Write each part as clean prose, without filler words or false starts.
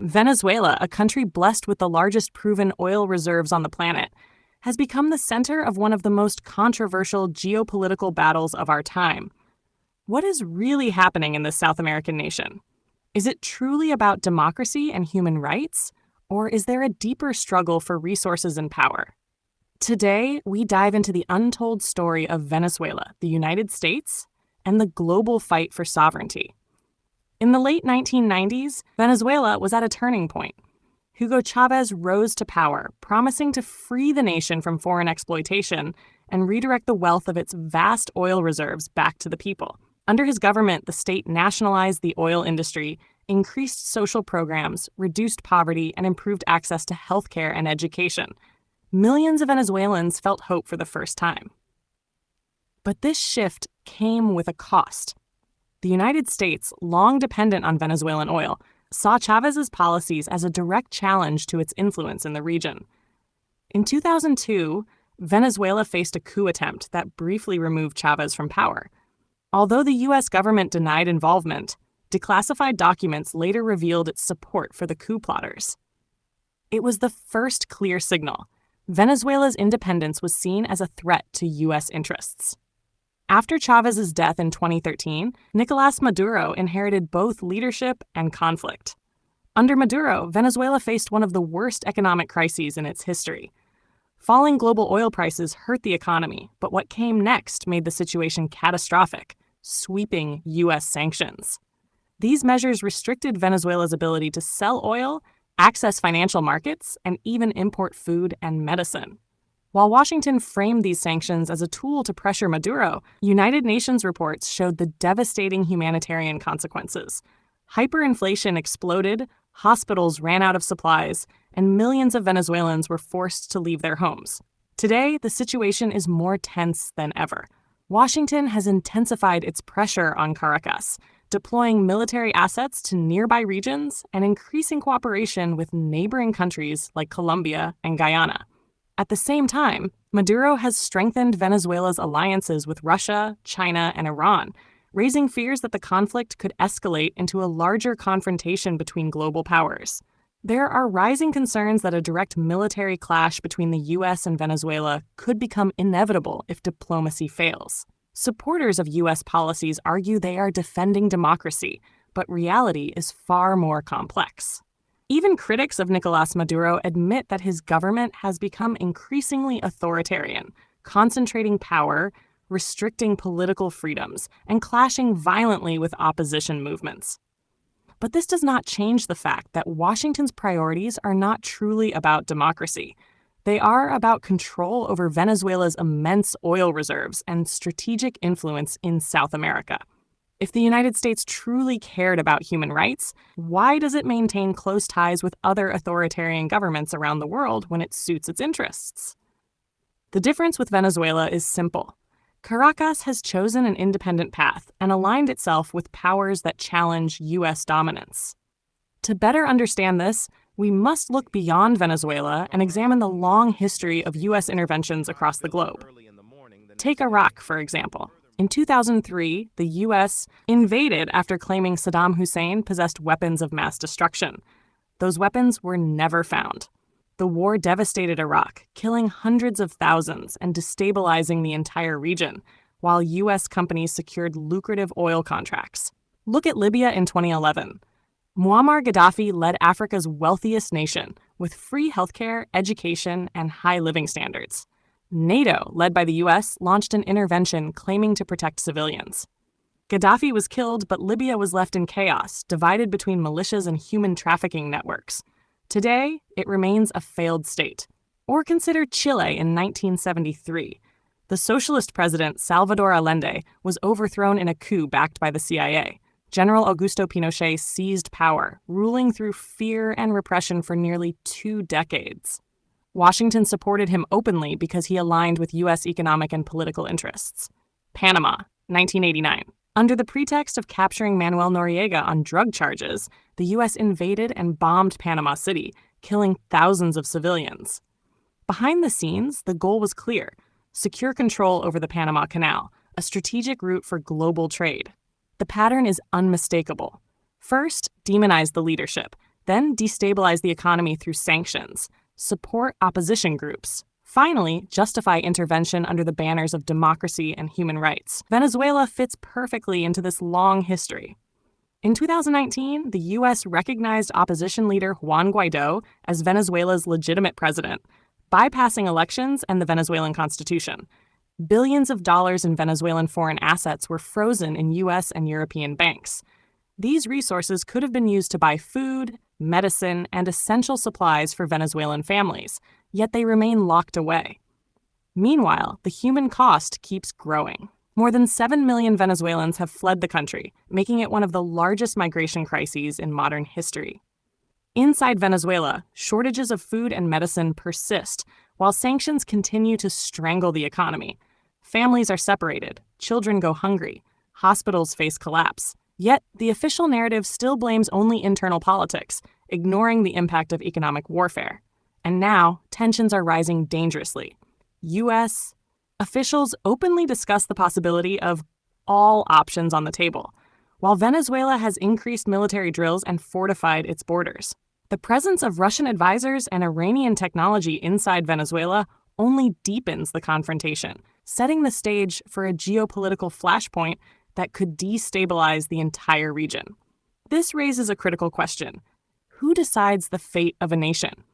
Venezuela, a country blessed with the largest proven oil reserves on the planet, has become the center of one of the most controversial geopolitical battles of our time. What is really happening in this South American nation? Is it truly about democracy and human rights? Or is there a deeper struggle for resources and power? Today, we dive into the untold story of Venezuela, the United States, and the global fight for sovereignty. In the late 1990s, Venezuela was at a turning point. Hugo Chavez rose to power, promising to free the nation from foreign exploitation and redirect the wealth of its vast oil reserves back to the people. Under his government, the state nationalized the oil industry, increased social programs, reduced poverty, and improved access to healthcare and education. Millions of Venezuelans felt hope for the first time. But this shift came with a cost. The United States, long dependent on Venezuelan oil, saw Chavez's policies as a direct challenge to its influence in the region. In 2002, Venezuela faced a coup attempt that briefly removed Chavez from power. Although the U.S. government denied involvement, declassified documents later revealed its support for the coup plotters. It was the first clear signal. Venezuela's independence was seen as a threat to U.S. interests. After Chavez's death in 2013, Nicolás Maduro inherited both leadership and conflict. Under Maduro, Venezuela faced one of the worst economic crises in its history. Falling global oil prices hurt the economy, but what came next made the situation catastrophic, sweeping U.S. sanctions. These measures restricted Venezuela's ability to sell oil, access financial markets, and even import food and medicine. While Washington framed these sanctions as a tool to pressure Maduro, United Nations reports showed the devastating humanitarian consequences. Hyperinflation exploded, hospitals ran out of supplies, and millions of Venezuelans were forced to leave their homes. Today, the situation is more tense than ever. Washington has intensified its pressure on Caracas, deploying military assets to nearby regions and increasing cooperation with neighboring countries like Colombia and Guyana. At the same time, Maduro has strengthened Venezuela's alliances with Russia, China, and Iran, raising fears that the conflict could escalate into a larger confrontation between global powers. There are rising concerns that a direct military clash between the U.S. and Venezuela could become inevitable if diplomacy fails. Supporters of U.S. policies argue they are defending democracy, but reality is far more complex. Even critics of Nicolás Maduro admit that his government has become increasingly authoritarian, concentrating power, restricting political freedoms, and clashing violently with opposition movements. But this does not change the fact that Washington's priorities are not truly about democracy. They are about control over Venezuela's immense oil reserves and strategic influence in South America. If the United States truly cared about human rights, why does it maintain close ties with other authoritarian governments around the world when it suits its interests? The difference with Venezuela is simple. Caracas has chosen an independent path and aligned itself with powers that challenge U.S. dominance. To better understand this, we must look beyond Venezuela and examine the long history of U.S. interventions across the globe. Take Iraq, for example. In 2003, the U.S. invaded after claiming Saddam Hussein possessed weapons of mass destruction. Those weapons were never found. The war devastated Iraq, killing hundreds of thousands and destabilizing the entire region, while U.S. companies secured lucrative oil contracts. Look at Libya in 2011. Muammar Gaddafi led Africa's wealthiest nation with free healthcare, education, and high living standards. NATO, led by the U.S., launched an intervention claiming to protect civilians. Gaddafi was killed, but Libya was left in chaos, divided between militias and human trafficking networks. Today, it remains a failed state. Or consider Chile in 1973. The socialist president Salvador Allende was overthrown in a coup backed by the CIA. General Augusto Pinochet seized power, ruling through fear and repression for nearly 2 decades. Washington supported him openly because he aligned with U.S. economic and political interests. Panama, 1989. Under the pretext of capturing Manuel Noriega on drug charges, the U.S. invaded and bombed Panama City, killing thousands of civilians. Behind the scenes, the goal was clear: secure control over the Panama Canal, a strategic route for global trade. The pattern is unmistakable. First, demonize the leadership, then destabilize the economy through sanctions, support opposition groups, finally justify intervention under the banners of democracy and human rights. Venezuela fits perfectly into this long history. In 2019, the U.S. recognized opposition leader Juan Guaido as Venezuela's legitimate president, bypassing elections and the Venezuelan constitution. Billions of dollars in Venezuelan foreign assets were frozen in U.S. and European banks. These resources could have been used to buy food, medicine, and essential supplies for Venezuelan families, yet they remain locked away. Meanwhile, the human cost keeps growing. More than 7 million Venezuelans have fled the country, making it one of the largest migration crises in modern history. Inside Venezuela, shortages of food and medicine persist, while sanctions continue to strangle the economy. Families are separated, children go hungry, hospitals face collapse. Yet, the official narrative still blames only internal politics, ignoring the impact of economic warfare. And now, tensions are rising dangerously. U.S. officials openly discuss the possibility of all options on the table, while Venezuela has increased military drills and fortified its borders. The presence of Russian advisors and Iranian technology inside Venezuela only deepens the confrontation, setting the stage for a geopolitical flashpoint that could destabilize the entire region. This raises a critical question. Who decides the fate of a nation?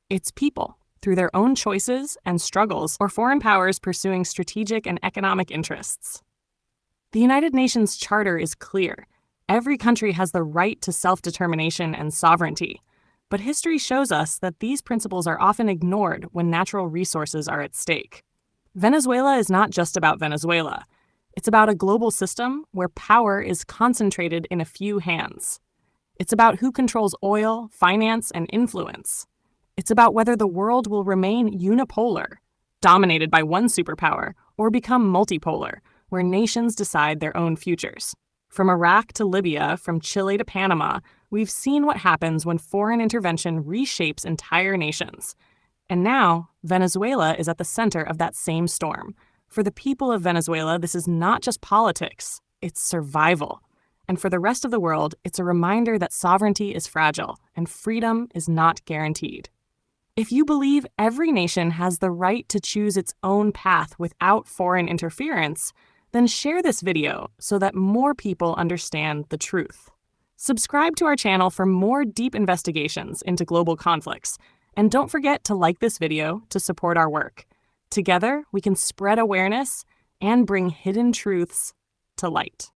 Its people, through their own choices and struggles, or foreign powers pursuing strategic and economic interests. The United Nations Charter is clear. Every country has the right to self-determination and sovereignty. But history shows us that these principles are often ignored when natural resources are at stake. Venezuela is not just about Venezuela. It's about a global system where power is concentrated in a few hands. It's about who controls oil, finance, and influence. It's about whether the world will remain unipolar, dominated by one superpower, or become multipolar, where nations decide their own futures. From Iraq to Libya, from Chile to Panama, we've seen what happens when foreign intervention reshapes entire nations. And now, Venezuela is at the center of that same storm. For the people of Venezuela, this is not just politics, it's survival. And for the rest of the world, it's a reminder that sovereignty is fragile and freedom is not guaranteed. If you believe every nation has the right to choose its own path without foreign interference, then share this video so that more people understand the truth. Subscribe to our channel for more deep investigations into global conflicts, and don't forget to like this video to support our work. Together, we can spread awareness and bring hidden truths to light.